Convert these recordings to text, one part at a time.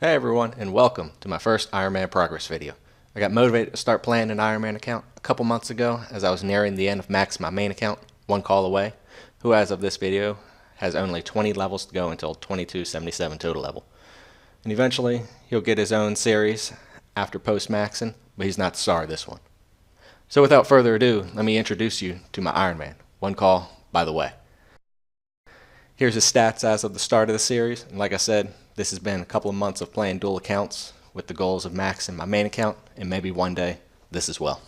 Hey everyone, and welcome to my first Ironman progress video. I got motivated to start playing an Ironman account a couple months ago as I was nearing the end of Max, my main account, one call away, who as of this video has only 20 levels to go until 2277 total level. And eventually he'll get his own series after post-maxing, but he's not the star of this one. So without further ado, let me introduce you to my Ironman, one call by the way. Here's his stats as of the start of the series, and like I said, this has been a couple of months of playing dual accounts with the goals of maxing my main account and maybe one day this as well.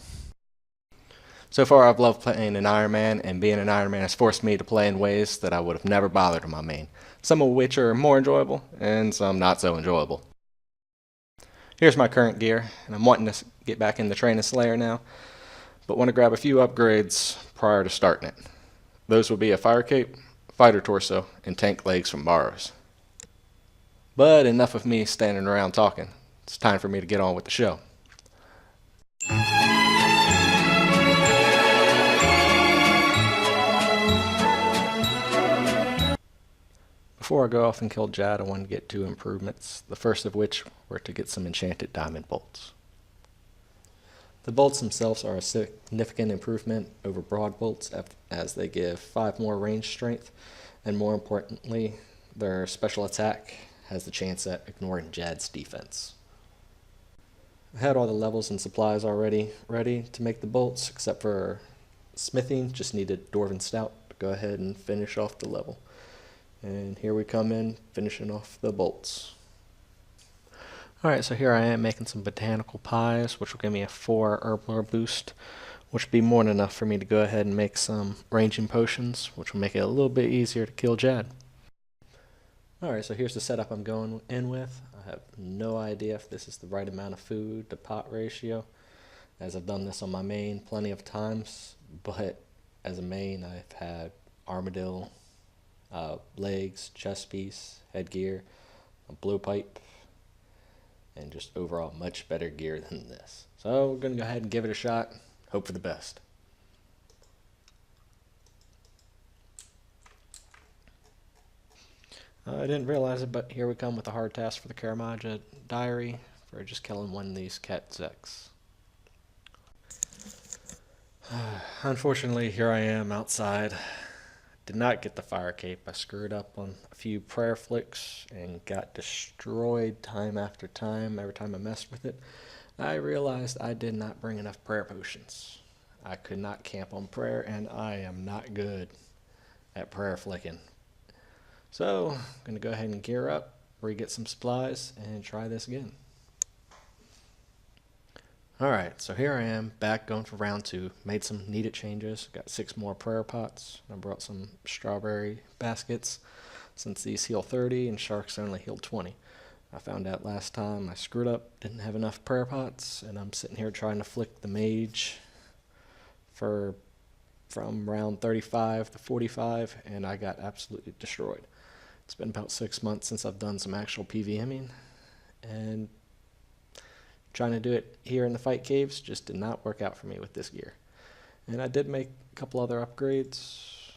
So far I've loved playing an Ironman, and being an Ironman has forced me to play in ways that I would have never bothered in my main, some of which are more enjoyable and some not so enjoyable. Here's my current gear, and I'm wanting to get back in the Training Slayer now, but want to grab a few upgrades prior to starting it. Those will be a fire cape, fighter torso, and tank legs from Barrows. But enough of me standing around talking. It's time for me to get on with the show. Before I go off and kill Jad, I wanted to get two improvements, the first of which were to get some enchanted diamond bolts. The bolts themselves are a significant improvement over broad bolts as they give 5 more range strength, and more importantly, their special attack has the chance at ignoring Jad's defense. I had all the levels and supplies already ready to make the bolts, except for smithing, just needed Dwarven Stout to go ahead and finish off the level. And here we come in, finishing off the bolts. Alright, so here I am making some botanical pies, which will give me a 4 herb lore boost, which will be more than enough for me to go ahead and make some ranging potions, which will make it a little bit easier to kill Jad. Alright, so here's the setup I'm going in with. I have no idea if this is the right amount of food to pot ratio, as I've done this on my main plenty of times, but as a main I've had armadillo, legs, chest piece, headgear, a blowpipe, and just overall much better gear than this. So we're going to go ahead and give it a shot, hope for the best. I didn't realize it, but here we come with a hard task for the Karamaja diary for just killing one of these cat Zeks. Unfortunately, here I am outside. Did not get the fire cape. I screwed up on a few prayer flicks and got destroyed time after time every time I messed with it. I realized I did not bring enough prayer potions. I could not camp on prayer, and I am not good at prayer flicking. So, I'm going to go ahead and gear up, re-get some supplies, and try this again. Alright, so here I am, back going for round 2. Made some needed changes. Got 6 more prayer pots. I brought some strawberry baskets, since these heal 30 and sharks only heal 20. I found out last time I screwed up, didn't have enough prayer pots, and I'm sitting here trying to flick the mage from round 35 to 45, and I got absolutely destroyed. It's been about 6 months since I've done some actual PVMing, and trying to do it here in the fight caves just did not work out for me with this gear. And I did make a couple other upgrades.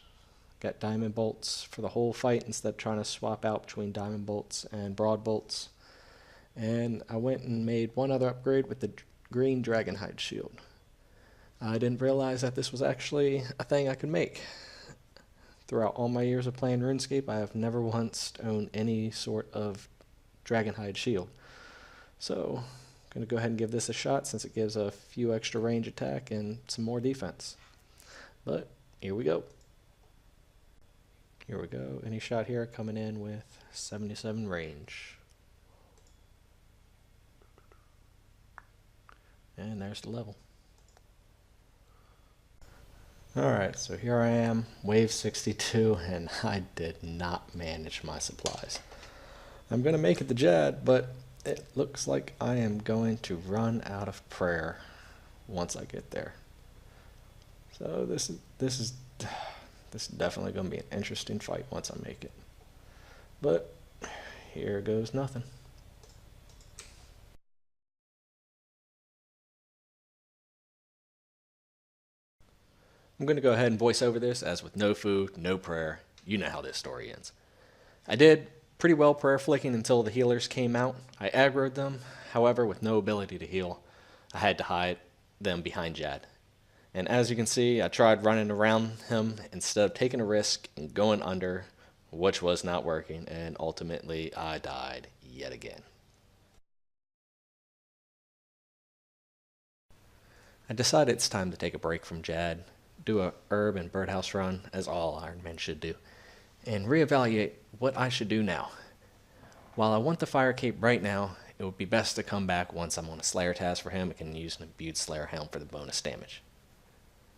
Got diamond bolts for the whole fight instead of trying to swap out between diamond bolts and broad bolts. And I went and made one other upgrade with the green dragonhide shield. I didn't realize that this was actually a thing I could make. Throughout all my years of playing RuneScape, I have never once owned any sort of dragonhide shield. So, I'm going to go ahead and give this a shot since it gives a few extra range attack and some more defense. But, here we go. Here we go. Any shot here coming in with 77 range. And there's the level. Alright, so here I am, wave 62, and I did not manage my supplies. I'm going to make it to Jad, but it looks like I am going to run out of prayer once I get there. So this is definitely going to be an interesting fight once I make it. But here goes nothing. I'm going to go ahead and voice over this as with no food, no prayer. You know how this story ends. I did pretty well prayer flicking until the healers came out. I aggroed them, however, with no ability to heal. I had to hide them behind Jad. And as you can see, I tried running around him instead of taking a risk and going under, which was not working, and ultimately I died yet again. I decided it's time to take a break from Jad, do a herb and birdhouse run, as all Ironmen should do, and reevaluate what I should do now. While I want the fire cape right now, it would be best to come back once I'm on a Slayer task for him and can use an imbued Slayer helm for the bonus damage.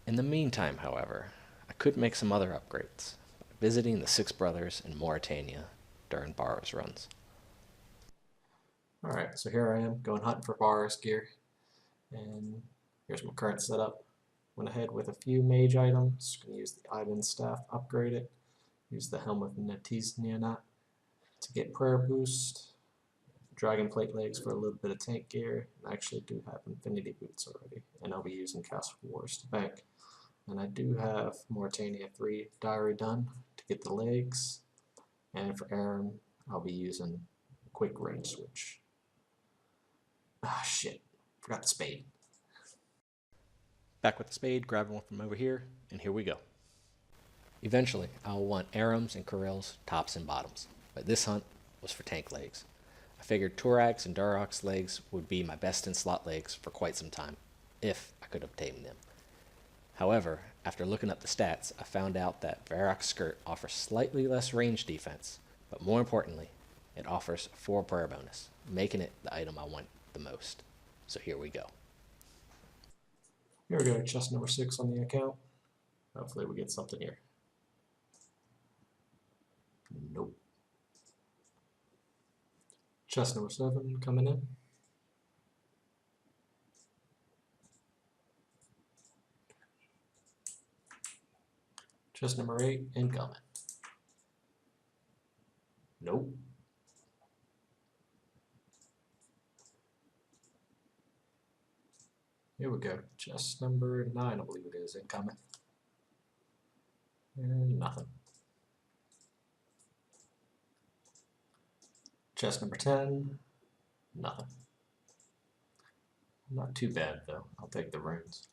In the meantime, however, I could make some other upgrades by visiting the Six Brothers in Mauritania during Bar's runs. Alright, so here I am going hunting for Bar's gear, and here's my current setup. Went ahead with a few mage items, going to use the Ivan staff, upgrade it, use the helm with Netisnianat to get prayer boost, dragon plate legs for a little bit of tank gear. I actually do have infinity boots already, and I'll be using Castle Wars to bank. And I do have Mauritania 3 diary done to get the legs, and for Aaron I'll be using quick range switch. Ah shit, forgot the spade. Back with the spade, grab one from over here, and here we go. Eventually, I'll want Arams and Corel's tops and bottoms, but this hunt was for tank legs. I figured Torax and Durok's legs would be my best in slot legs for quite some time, if I could obtain them. However, after looking up the stats, I found out that Varroc's skirt offers slightly less range defense, but more importantly, it offers 4 prayer bonus, making it the item I want the most. So here we go. Here we go, chest number 6 on the account. Hopefully we get something here. Nope. Chest number 7 coming in. Chest number 8 incoming. Nope. Here we go. Chest number 9, I believe it is, incoming. And nothing. Chest number 10, nothing. Not too bad though. I'll take the runes.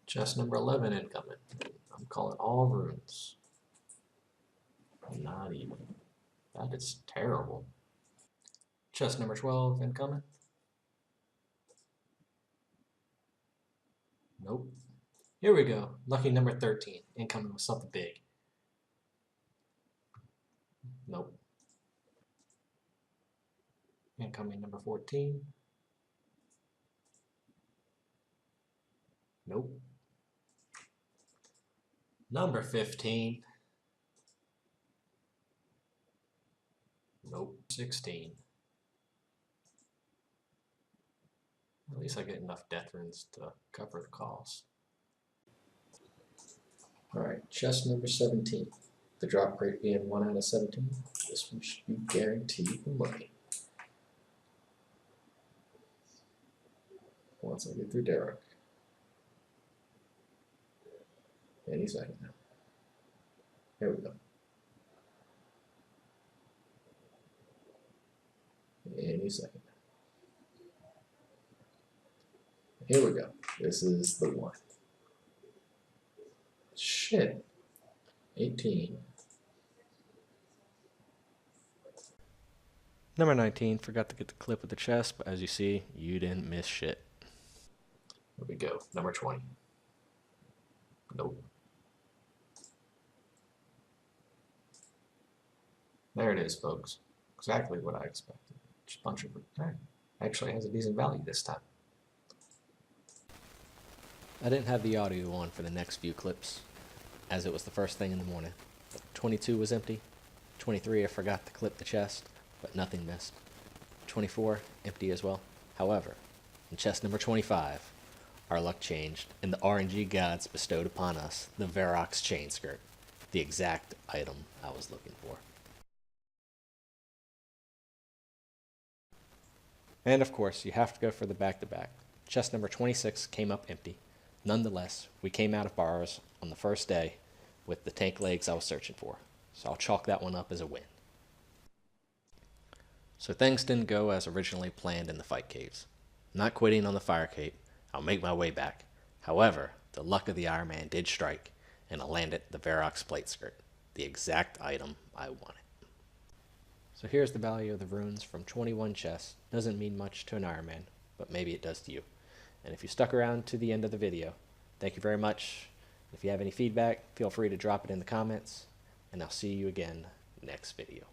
Chest number 11 incoming. I'm calling all runes. Not even. That is terrible. Chest number 12 incoming. Nope. Here we go. Lucky number 13 incoming with something big. Nope. Incoming number 14. Nope. Number 15. Nope. 16. At least I get enough death runes to cover the cost. Alright, chest number 17. The drop rate being 1 out of 17. This one should be guaranteed money. Once I get through Derek. Any second now. Here we go. Any second. Here we go. This is the one. Shit. 18. Number 19, forgot to get the clip of the chest, but as you see, you didn't miss shit. Here we go. Number 20. Nope. There it is, folks. Exactly what I expected. Just a bunch of it. Actually has a decent value this time. I didn't have the audio on for the next few clips, as it was the first thing in the morning. 22 was empty. 23, I forgot to clip the chest, but nothing missed. 24, empty as well. However, in chest number 25, our luck changed, and the RNG gods bestowed upon us the Varroc's chain skirt, the exact item I was looking for. And of course, you have to go for the back-to-back. Chest number 26 came up empty. Nonetheless, we came out of bars on the first day with the tank legs I was searching for. So I'll chalk that one up as a win. So things didn't go as originally planned in the fight caves. I'm not quitting on the fire cape. I'll make my way back. However, the luck of the Ironman did strike, and I landed the Verox plate skirt, the exact item I wanted. So here's the value of the runes from 21 chests. Doesn't mean much to an Ironman, but maybe it does to you. And if you stuck around to the end of the video, thank you very much. If you have any feedback, feel free to drop it in the comments, and I'll see you again next video.